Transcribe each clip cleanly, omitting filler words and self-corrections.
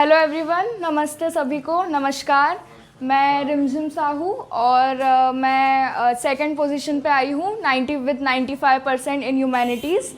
Hello everyone, नमस्ते सभी को। नमस्कार, मैं रिमझिम साहू और मैं सेकंड पोजीशन पे आई हूँ 90 विद 95% इन ह्यूमैनिटीज़।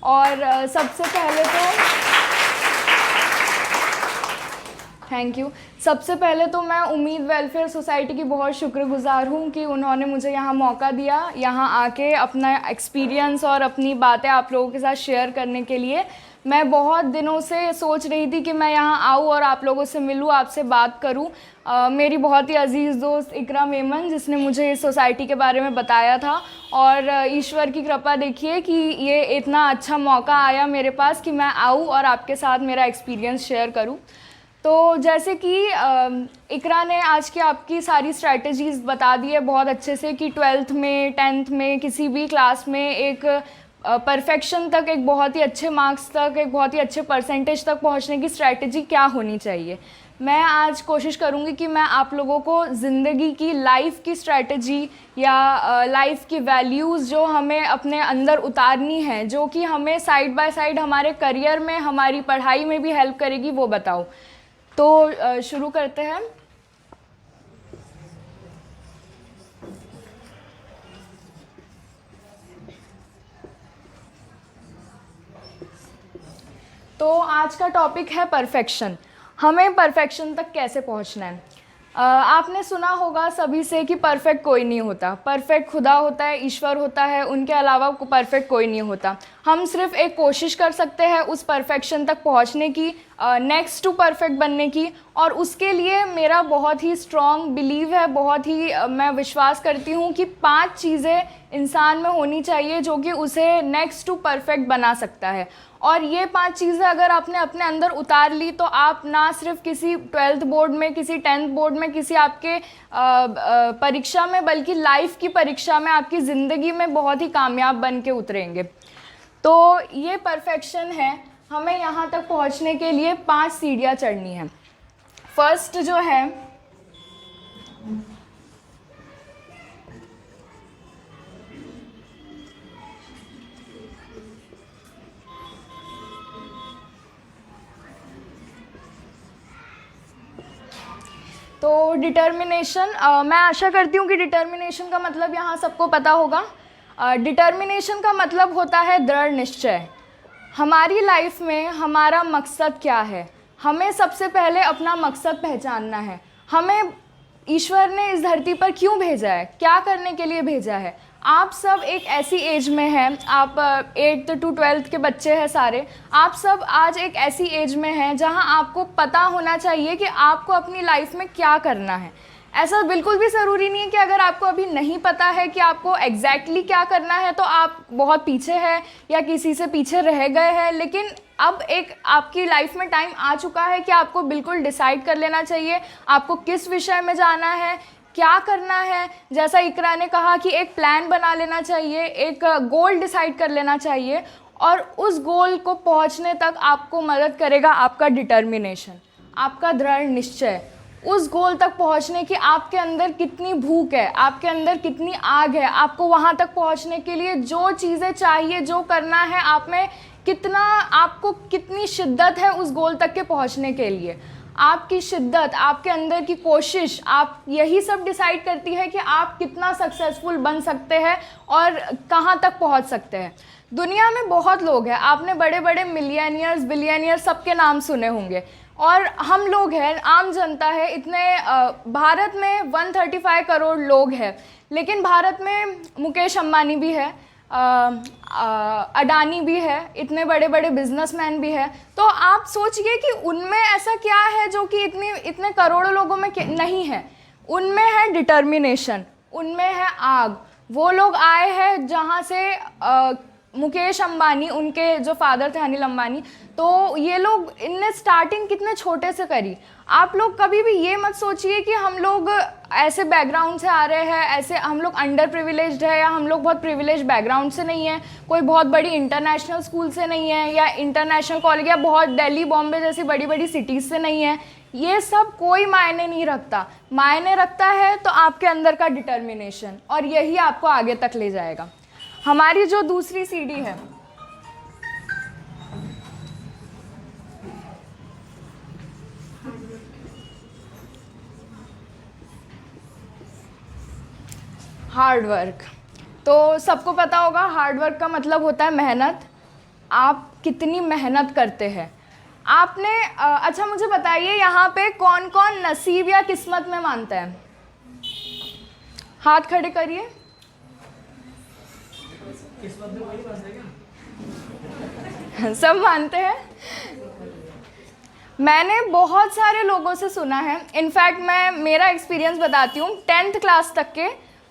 और सबसे पहले तो थैंक यू। सबसे पहले तो मैं उम्मीद वेलफेयर सोसाइटी की बहुत शुक्रगुजार हूँ कि उन्होंने मुझे यहाँ मौका दिया, यहाँ आके अपना एक्सपीरियंस और अपनी बातें आप लोगों के साथ शेयर करने के लिए। मैं बहुत दिनों से सोच रही थी कि मैं यहाँ आऊँ और आप लोगों से मिलूँ, आपसे बात करूँ। मेरी बहुत ही अजीज़ दोस्त इकरा मेमन, जिसने मुझे इस सोसाइटी के बारे में बताया था, और ईश्वर की कृपा देखिए कि ये इतना अच्छा मौका आया मेरे पास कि मैं आऊँ और आपके साथ मेरा एक्सपीरियंस शेयर करूँ। तो जैसे कि इकरा ने आज की आपकी सारी स्ट्रैटेजीज़ बता दी है बहुत अच्छे से कि 12th में 10th में किसी भी क्लास में एक परफेक्शन तक, एक बहुत ही अच्छे मार्क्स तक, एक बहुत ही अच्छे परसेंटेज तक पहुंचने की स्ट्रैटेजी क्या होनी चाहिए। मैं आज कोशिश करूंगी कि मैं आप लोगों को ज़िंदगी की, लाइफ की स्ट्रैटेजी या लाइफ की वैल्यूज़ जो हमें अपने अंदर उतारनी है, जो कि हमें साइड बाय साइड हमारे करियर में, हमारी पढ़ाई में भी हेल्प करेगी, वो बताऊं। तो शुरू करते हैं। तो आज का टॉपिक है परफेक्शन। हमें परफेक्शन तक कैसे पहुंचना है। आपने सुना होगा सभी से कि परफेक्ट कोई नहीं होता। परफेक्ट खुदा होता है, ईश्वर होता है, उनके अलावा परफेक्ट कोई नहीं होता। हम सिर्फ एक कोशिश कर सकते हैं उस परफेक्शन तक पहुंचने की, नेक्स्ट टू परफेक्ट बनने की। और उसके लिए मेरा बहुत ही स्ट्रॉन्ग बिलीव है, बहुत ही मैं विश्वास करती हूँ कि 5 चीज़ें इंसान में होनी चाहिए जो कि उसे नेक्स्ट टू परफेक्ट बना सकता है। और ये 5 चीज़ें अगर आपने अपने अंदर उतार ली तो आप ना सिर्फ किसी 12th बोर्ड में, किसी 10th बोर्ड में, किसी आपके परीक्षा में, बल्कि लाइफ की परीक्षा में, आपकी ज़िंदगी में बहुत ही कामयाब बन के उतरेंगे। तो ये परफेक्शन है। हमें यहाँ तक पहुँचने के लिए 5 सीढ़ियाँ चढ़नी हैं। फर्स्ट जो है, तो डिटर्मिनेशन। मैं आशा करती हूँ कि डिटर्मिनेशन का मतलब यहाँ सबको पता होगा। डिटर्मिनेशन का मतलब होता है दृढ़ निश्चय। हमारी लाइफ में हमारा मकसद क्या है, हमें सबसे पहले अपना मकसद पहचानना है। हमें ईश्वर ने इस धरती पर क्यों भेजा है, क्या करने के लिए भेजा है। आप सब एक ऐसी एज में हैं, आप 8th to 12th के बच्चे हैं सारे। आप सब आज एक ऐसी एज में हैं जहां आपको पता होना चाहिए कि आपको अपनी लाइफ में क्या करना है। ऐसा बिल्कुल भी ज़रूरी नहीं है कि अगर आपको अभी नहीं पता है कि आपको एग्जैक्टली क्या करना है तो आप बहुत पीछे हैं या किसी से पीछे रह गए हैं। लेकिन अब एक आपकी लाइफ में टाइम आ चुका है कि आपको बिल्कुल डिसाइड कर लेना चाहिए आपको किस विषय में जाना है, क्या करना है। जैसा इकरा ने कहा कि एक प्लान बना लेना चाहिए, एक गोल डिसाइड कर लेना चाहिए, और उस गोल को पहुंचने तक आपको मदद करेगा आपका डिटर्मिनेशन, आपका दृढ़ निश्चय। उस गोल तक पहुंचने की आपके अंदर कितनी भूख है, आपके अंदर कितनी आग है, आपको वहां तक पहुंचने के लिए जो चीज़ें चाहिए, जो करना है, आप में कितना, आपको कितनी शिद्दत है उस गोल तक के पहुंचने के लिए। आपकी शिद्दत, आपके अंदर की कोशिश, आप यही सब डिसाइड करती है कि आप कितना सक्सेसफुल बन सकते हैं और कहाँ तक पहुँच सकते हैं। दुनिया में बहुत लोग हैं, आपने बड़े बड़े मिलियनियर्स, बिलियनियर्स सबके नाम सुने होंगे, और हम लोग हैं, आम जनता है। इतने भारत में 135 करोड़ लोग हैं, लेकिन भारत में मुकेश अंबानी भी है, अडानी भी है, इतने बड़े बड़े बिजनेसमैन भी है। तो आप सोचिए कि उनमें ऐसा क्या है जो कि इतने करोड़ों लोगों में नहीं है। उनमें है डिटर्मिनेशन, उनमें है आग। वो लोग आए हैं जहाँ से मुकेश अंबानी, उनके जो फादर थे अनिल अंबानी, तो ये लोग, इनने स्टार्टिंग कितने छोटे से करी। आप लोग कभी भी ये मत सोचिए कि हम लोग ऐसे बैकग्राउंड से आ रहे हैं, ऐसे हम लोग अंडर प्रिविलेज्ड है, या हम लोग बहुत प्रिविलेज बैकग्राउंड से नहीं है, कोई बहुत बड़ी इंटरनेशनल स्कूल से नहीं है, या इंटरनेशनल कॉलेज, या बहुत दिल्ली बॉम्बे जैसी बड़ी बड़ी सिटीज़ से नहीं है। ये सब कोई मायने नहीं रखता। मायने रखता है तो आपके अंदर का डिटर्मिनेशन, और यही आपको आगे तक ले जाएगा। हमारी जो दूसरी सीढ़ी है, हार्ड वर्क। तो सबको पता होगा हार्ड वर्क का मतलब होता है मेहनत। आप कितनी मेहनत करते हैं आपने। अच्छा मुझे बताइए यहाँ पे कौन कौन नसीब या किस्मत में मानता है? हाथ खड़े करिए। सब मानते हैं। मैंने बहुत सारे लोगों से सुना है, इनफैक्ट मैं मेरा एक्सपीरियंस बताती हूँ। 10th क्लास तक के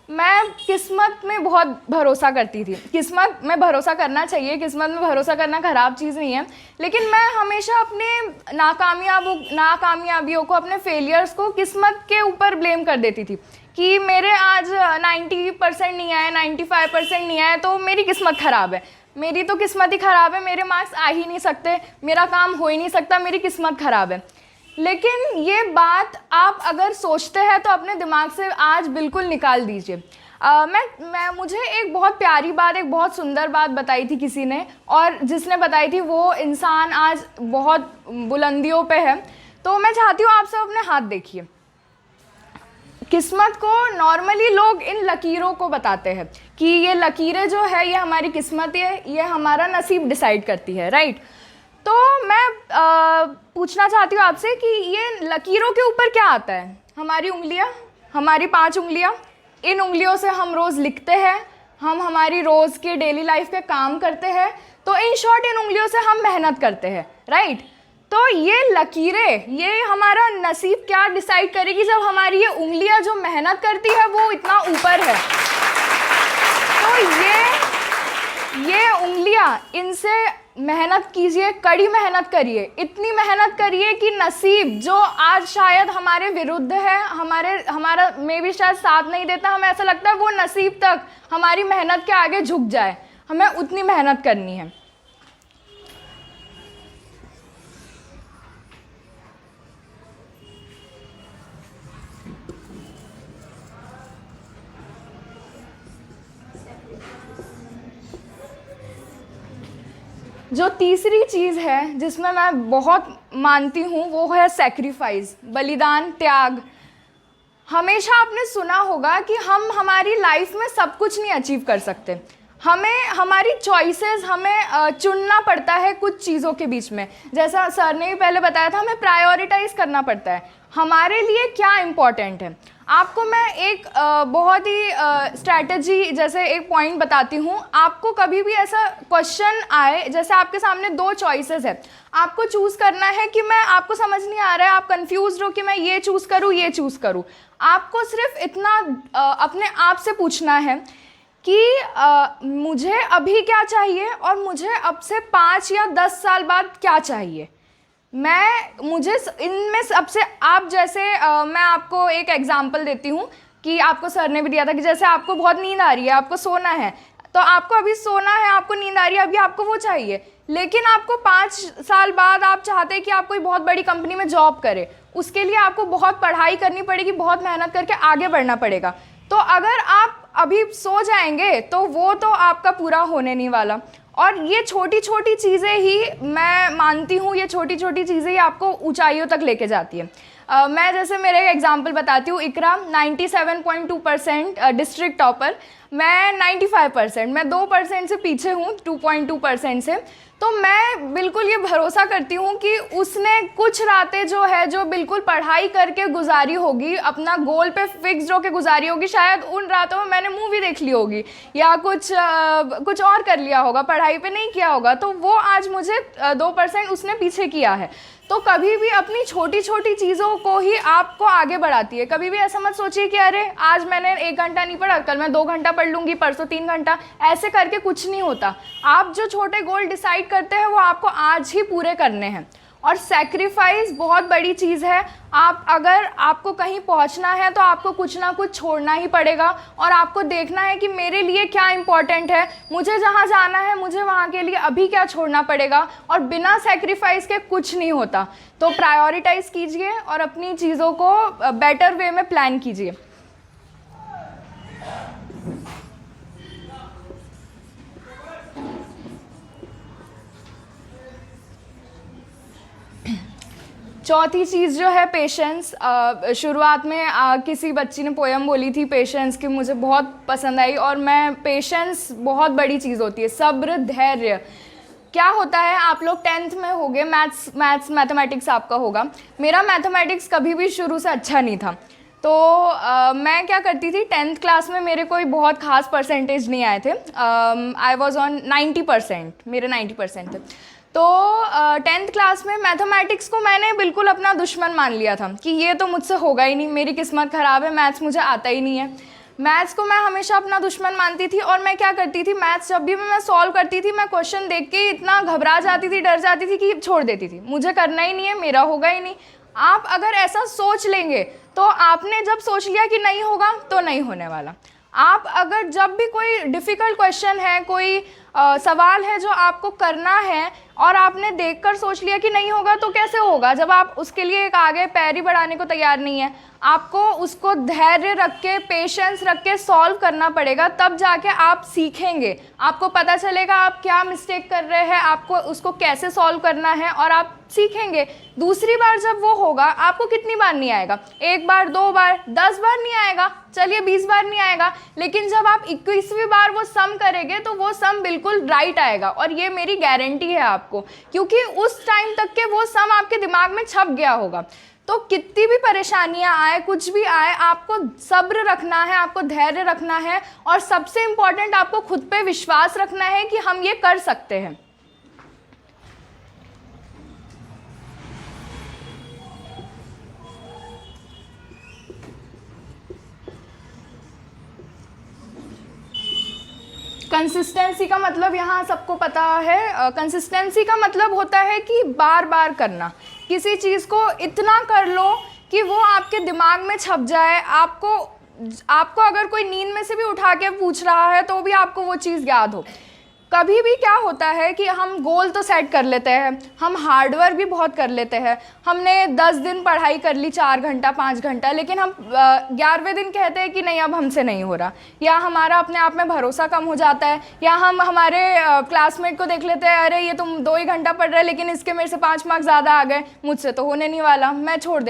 मैं किस्मत में बहुत भरोसा करती थी। किस्मत में भरोसा करना चाहिए, किस्मत में भरोसा करना ख़राब चीज़ नहीं है, लेकिन मैं हमेशा अपने नाकामयाबियों को, अपने फेलियर्स को किस्मत के ऊपर ब्लेम कर देती थी कि मेरे आज 90% नहीं आए, 95% नहीं आए तो मेरी किस्मत ख़राब है, मेरी तो किस्मत ही ख़राब है, मेरे मार्क्स आ ही नहीं सकते, मेरा काम हो ही नहीं सकता, मेरी किस्मत ख़राब है। लेकिन ये बात आप अगर सोचते हैं तो अपने दिमाग से आज बिल्कुल निकाल दीजिए। मुझे एक बहुत प्यारी बात, एक बहुत सुंदर बात बताई थी किसी ने, और जिसने बताई थी वो इंसान आज बहुत बुलंदियों पे है। तो मैं चाहती हूँ आप सब अपने हाथ देखिए। किस्मत को नॉर्मली लोग इन लकीरों को बताते हैं कि ये लकीरें जो है ये हमारी किस्मत है, ये हमारा नसीब डिसाइड करती है, राइट। तो मैं पूछना चाहती हूँ आपसे कि ये लकीरों के ऊपर क्या आता है? हमारी उंगलियाँ, हमारी 5 उंगलियाँ। इन उंगलियों से हम रोज़ लिखते हैं, हम हमारी रोज़ के डेली लाइफ के काम करते हैं। तो इन शॉर्ट इन उंगलियों से हम मेहनत करते हैं, राइट। तो ये लकीरें, ये हमारा नसीब क्या डिसाइड करेगी जब हमारी ये उंगलियां जो मेहनत करती है वो इतना ऊपर है। तो ये उंगलियां, इनसे मेहनत कीजिए, कड़ी मेहनत करिए, इतनी मेहनत करिए कि नसीब जो आज शायद हमारे विरुद्ध है, हमारा में भी शायद साथ नहीं देता, हमें ऐसा लगता है वो नसीब तक हमारी मेहनत के आगे झुक जाए। हमें उतनी मेहनत करनी है। जो तीसरी चीज़ है जिसमें मैं बहुत मानती हूँ वो है सैक्रिफाइस, बलिदान, त्याग। हमेशा आपने सुना होगा कि हम हमारी लाइफ में सब कुछ नहीं अचीव कर सकते। हमें हमारी चॉइसेस, हमें चुनना पड़ता है कुछ चीज़ों के बीच में। जैसा सर ने भी पहले बताया था, हमें प्रायोरिटाइज करना पड़ता है हमारे लिए क्या इम्पॉर्टेंट है। आपको मैं एक बहुत ही स्ट्रैटेजी जैसे एक पॉइंट बताती हूँ। आपको कभी भी ऐसा क्वेश्चन आए, जैसे आपके सामने 2 चॉइसेस है, आपको चूज़ करना है कि मैं, आपको समझ नहीं आ रहा है, आप कंफ्यूज हो कि मैं ये चूज़ करूँ ये चूज़ करूँ। आपको सिर्फ इतना अपने आप से पूछना है कि मुझे अभी क्या चाहिए और मुझे अब से 5 या 10 साल बाद क्या चाहिए। मुझे इनमें सबसे, आप जैसे मैं आपको एक एग्जांपल देती हूँ कि आपको सर ने भी दिया था कि जैसे आपको बहुत नींद आ रही है, आपको सोना है, तो आपको अभी सोना है, आपको नींद आ रही है, अभी आपको वो चाहिए। लेकिन आपको 5 साल बाद आप चाहते हैं कि आप कोई बहुत बड़ी कंपनी में जॉब करें, उसके लिए आपको बहुत पढ़ाई करनी पड़ेगी, बहुत मेहनत करके आगे बढ़ना पड़ेगा। तो अगर आप अभी सो जाएंगे तो वो तो आपका पूरा होने नहीं वाला। और ये छोटी छोटी चीज़ें ही, मैं मानती हूँ, ये छोटी छोटी चीज़ें ही आपको ऊंचाइयों तक लेके जाती है। मैं जैसे मेरे एग्जांपल बताती हूँ। इकरा 97.2% डिस्ट्रिक्ट टॉपर, मैं 95%, मैं 2% से पीछे हूँ, 2.2% से। तो मैं बिल्कुल ये भरोसा करती हूँ कि उसने कुछ रातें जो है, जो बिल्कुल पढ़ाई करके गुजारी होगी, अपना गोल पे फिक्स होकर गुजारी होगी, शायद उन रातों में मैंने मूवी देख ली होगी या कुछ और कर लिया होगा, पढ़ाई पे नहीं किया होगा, तो वो आज मुझे 2% उसने पीछे किया है। तो कभी भी अपनी छोटी छोटी चीज़ों को ही आपको आगे बढ़ाती है। कभी भी ऐसा मत सोचिए कि अरे आज मैंने 1 घंटा नहीं पढ़ा, कल मैं 2 घंटा पढ़ लूँगी, परसों 3 घंटा, ऐसे करके कुछ नहीं होता। आप जो छोटे गोल डिसाइड करते हैं वो आपको आज ही पूरे करने हैं। और सैक्रिफाइस बहुत बड़ी चीज़ है। अगर आपको कहीं पहुंचना है तो आपको कुछ ना कुछ छोड़ना ही पड़ेगा, और आपको देखना है कि मेरे लिए क्या इम्पोर्टेंट है, मुझे जहां जाना है मुझे वहां के लिए अभी क्या छोड़ना पड़ेगा, और बिना सैक्रिफाइस के कुछ नहीं होता। तो प्रायोरिटाइज कीजिए और अपनी चीज़ों को बेटर वे में प्लान कीजिए। चौथी चीज़ जो है पेशेंस। शुरुआत में किसी बच्ची ने पोयम बोली थी पेशेंस की, मुझे बहुत पसंद आई। और मैं पेशेंस बहुत बड़ी चीज़ होती है, सब्र, धैर्य। क्या होता है, आप लोग 10th में होगे, मैथमेटिक्स आपका होगा। मेरा मैथमेटिक्स कभी भी शुरू से अच्छा नहीं था, तो मैं क्या करती थी, 10th क्लास में मेरे कोई बहुत खास परसेंटेज नहीं आए थे। आई वॉज ऑन 90%, मेरे 90% थे। तो 10th क्लास में मैथमेटिक्स को मैंने बिल्कुल अपना दुश्मन मान लिया था कि ये तो मुझसे होगा ही नहीं, मेरी किस्मत ख़राब है, मैथ्स मुझे आता ही नहीं है। मैथ्स को मैं हमेशा अपना दुश्मन मानती थी। और मैं क्या करती थी, मैथ्स जब भी मैं सॉल्व करती थी, मैं क्वेश्चन देख के इतना घबरा जाती थी, डर जाती थी कि छोड़ देती थी, मुझे करना ही नहीं है, मेरा होगा ही नहीं। आप अगर ऐसा सोच लेंगे तो आपने जब सोच लिया कि नहीं होगा तो नहीं होने वाला। आप अगर जब भी कोई डिफ़िकल्ट क्वेश्चन है, कोई सवाल है जो आपको करना है और आपने देखकर सोच लिया कि नहीं होगा, तो कैसे होगा जब आप उसके लिए एक आगे पैर ही बढ़ाने को तैयार नहीं है। आपको उसको धैर्य रख के, पेशेंस रख के सॉल्व करना पड़ेगा, तब जाके आप सीखेंगे, आपको पता चलेगा आप क्या मिस्टेक कर रहे हैं, आपको उसको कैसे सॉल्व करना है, और आप सीखेंगे। दूसरी बार जब वो होगा, आपको कितनी बार नहीं आएगा, 1 बार, 2 बार, 10 बार नहीं आएगा, चलिए 20 बार नहीं आएगा, लेकिन जब आप 21वीं बार वो सम करेंगे तो वो सम बिल्कुल राइट आएगा। और ये मेरी गारंटी है आपको, क्योंकि उस टाइम तक के वो सम आपके दिमाग में छप गया होगा। तो कितनी भी परेशानियां आए, कुछ भी आए, आपको सब्र रखना है, आपको धैर्य रखना है, और सबसे इम्पॉर्टेंट आपको खुद पे विश्वास रखना है कि हम ये कर सकते हैं। कंसिस्टेंसी का मतलब यहाँ सबको पता है। कंसिस्टेंसी का मतलब होता है कि बार बार करना, किसी चीज़ को इतना कर लो कि वो आपके दिमाग में छप जाए। आपको अगर कोई नींद में से भी उठा के पूछ रहा है तो भी आपको वो चीज़ याद हो। कभी भी क्या होता है कि हम गोल तो सेट कर लेते हैं, हम हार्डवर्क भी बहुत कर लेते हैं, हमने 10 दिन पढ़ाई कर ली 4 घंटा 5 घंटा, लेकिन हम 11वें दिन कहते हैं कि नहीं अब हमसे नहीं हो रहा, या हमारा अपने आप में भरोसा कम हो जाता है, या हम हमारे क्लासमेट को देख लेते हैं, अरे ये तुम 2 ही घंटा पढ़ रहे हैं लेकिन इसके मेरे से 5 मार्क्स ज़्यादा आ गए, मुझसे तो होने नहीं वाला, मैं छोड़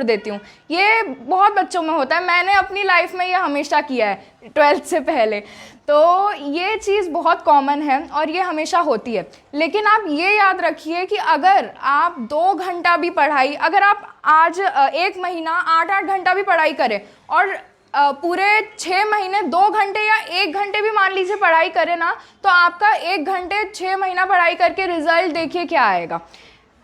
देती हूँ। ये बहुत बच्चों में होता है, मैंने अपनी लाइफ में ये हमेशा किया है 12th से पहले। तो ये चीज़ बहुत कॉमन है और ये हमेशा होती है। लेकिन आप ये याद रखिए कि अगर आप 2 घंटा भी पढ़ाई, अगर आप आज 1 महीना 8-8 घंटा भी पढ़ाई करें और पूरे 6 महीने 2 घंटे या 1 घंटे भी मान लीजिए पढ़ाई करें ना, तो आपका 1 घंटे 6 महीना पढ़ाई करके रिजल्ट देखिए क्या आएगा।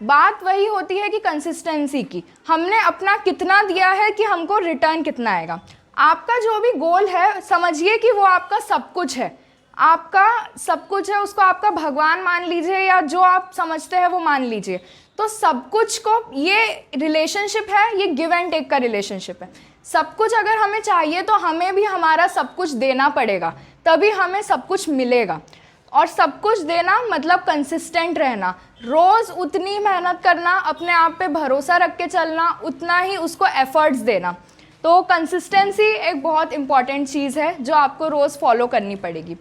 बात वही होती है कि कंसिस्टेंसी की, हमने अपना कितना दिया है कि हमको रिटर्न कितना आएगा। आपका जो भी गोल है समझिए कि वो आपका सब कुछ है, आपका सब कुछ है, उसको आपका भगवान मान लीजिए या जो आप समझते हैं वो मान लीजिए। तो सब कुछ को, ये रिलेशनशिप है, ये गिव एंड टेक का रिलेशनशिप है। सब कुछ अगर हमें चाहिए तो हमें भी हमारा सब कुछ देना पड़ेगा, तभी हमें सब कुछ मिलेगा। और सब कुछ देना मतलब कंसिस्टेंट रहना, रोज़ उतनी मेहनत करना, अपने आप पे भरोसा रख के चलना, उतना ही उसको एफर्ट्स देना। तो कंसिस्टेंसी एक बहुत इम्पॉर्टेंट चीज़ है जो आपको रोज़ फॉलो करनी पड़ेगी।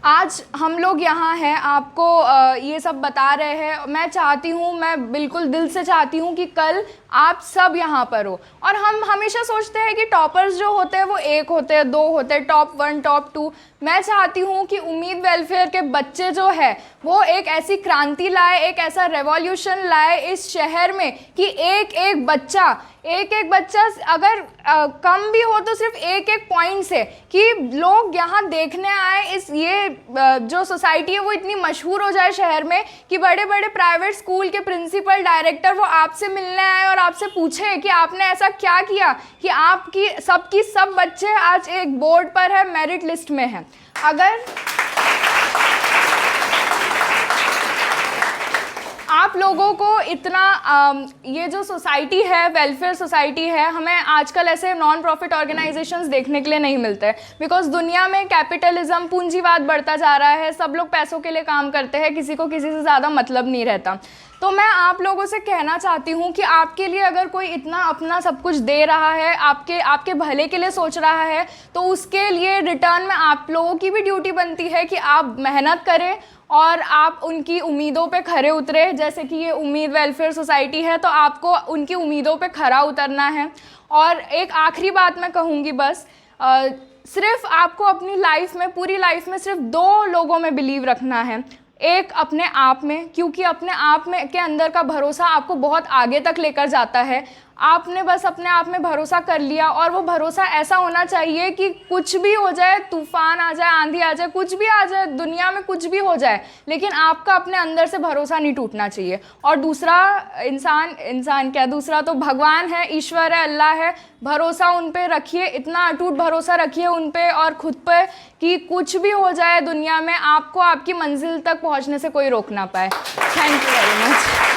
आज हम लोग यहाँ हैं, आपको ये सब बता रहे हैं। मैं चाहती हूँ, मैं बिल्कुल दिल से चाहती हूँ कि कल आप सब यहाँ पर हो। और हम हमेशा सोचते हैं कि टॉपर्स जो होते हैं वो 1 होते हैं, 2 होते हैं, टॉप 1 टॉप 2। मैं चाहती हूँ कि उम्मीद वेलफेयर के बच्चे जो है वो एक ऐसी क्रांति लाए, एक ऐसा रेवोल्यूशन लाए इस शहर में कि एक एक बच्चा अगर कम भी हो तो सिर्फ एक पॉइंट से, कि लोग यहाँ देखने आए, इस ये जो सोसाइटी है वो इतनी मशहूर हो जाए शहर में कि बड़े बड़े प्राइवेट स्कूल के प्रिंसिपल, डायरेक्टर वो आपसे मिलने आए और आपसे पूछे कि आपने ऐसा क्या किया कि आपकी सब बच्चे आज एक बोर्ड पर है, मेरिट लिस्ट में है। अगर आप लोगों को इतना ये जो सोसाइटी है, वेलफेयर सोसाइटी है, हमें आजकल ऐसे नॉन प्रॉफिट ऑर्गेनाइजेशंस देखने के लिए नहीं मिलते, बिकॉज दुनिया में कैपिटलिज्म, पूंजीवाद बढ़ता जा रहा है, सब लोग पैसों के लिए काम करते हैं, किसी को किसी से ज़्यादा मतलब नहीं रहता। तो मैं आप लोगों से कहना चाहती हूँ कि आपके लिए अगर कोई इतना अपना सब कुछ दे रहा है, आपके आपके भले के लिए सोच रहा है, तो उसके लिए रिटर्न में आप लोगों की भी ड्यूटी बनती है कि आप मेहनत करें और आप उनकी उम्मीदों पे खरे उतरे। जैसे कि ये उम्मीद वेलफेयर सोसाइटी है, तो आपको उनकी उम्मीदों पे खरा उतरना है। और एक आखिरी बात मैं कहूँगी बस, सिर्फ आपको अपनी लाइफ में, पूरी लाइफ में सिर्फ 2 लोगों में बिलीव रखना है। एक अपने आप में, क्योंकि अपने आप में के अंदर का भरोसा आपको बहुत आगे तक लेकर जाता है। आपने बस अपने आप में भरोसा कर लिया, और वो भरोसा ऐसा होना चाहिए कि कुछ भी हो जाए, तूफान आ जाए, आंधी आ जाए, कुछ भी आ जाए, दुनिया में कुछ भी हो जाए, लेकिन आपका अपने अंदर से भरोसा नहीं टूटना चाहिए। और दूसरा, इंसान क्या, दूसरा तो भगवान है, ईश्वर है, अल्लाह है। भरोसा उन पे रखिए, इतना अटूट भरोसा रखिए उन पे और खुद पे कि कुछ भी हो जाए दुनिया में, आपको आपकी मंजिल तक पहुंचने से कोई रोक ना पाए। Thank you very much.